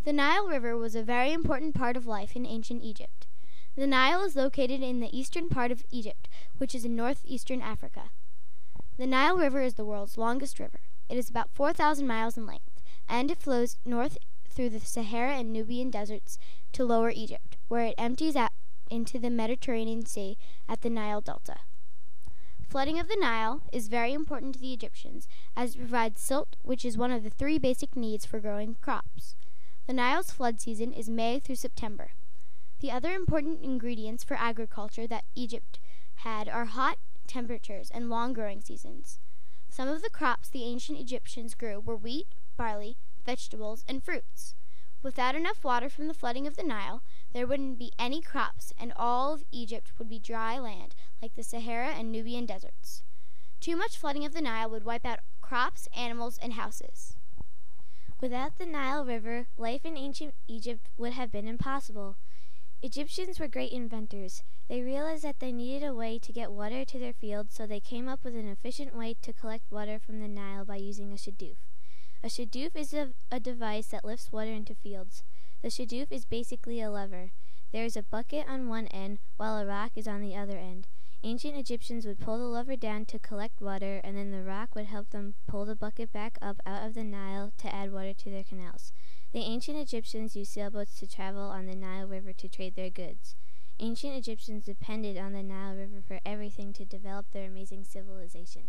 The Nile River was a very important part of life in ancient Egypt. The Nile is located in the eastern part of Egypt, which is in northeastern Africa. The Nile River is the world's longest river. It is about 4,000 miles in length, and it flows north through the Sahara and Nubian deserts to lower Egypt, where it empties out into the Mediterranean Sea at the Nile Delta. Flooding of the Nile is very important to the Egyptians, as it provides silt, which is one of the 3 basic needs for growing crops. The Nile's flood season is May through September. The other important ingredients for agriculture that Egypt had are hot temperatures and long growing seasons. Some of the crops the ancient Egyptians grew were wheat, barley, vegetables, and fruits. Without enough water from the flooding of the Nile, there wouldn't be any crops, and all of Egypt would be dry land, like the Sahara and Nubian deserts. Too much flooding of the Nile would wipe out crops, animals, and houses. Without the Nile River, life in ancient Egypt would have been impossible. Egyptians were great inventors. They realized that they needed a way to get water to their fields, so they came up with an efficient way to collect water from the Nile by using a shadoof. A shadoof is a device that lifts water into fields. The shadoof is basically a lever. There is a bucket on one end, while a rock is on the other end. Ancient Egyptians would pull the lever down to collect water, and then the rock would help them pull the bucket back up out of the Nile to add water to their canals. The ancient Egyptians used sailboats to travel on the Nile River to trade their goods. Ancient Egyptians depended on the Nile River for everything to develop their amazing civilization.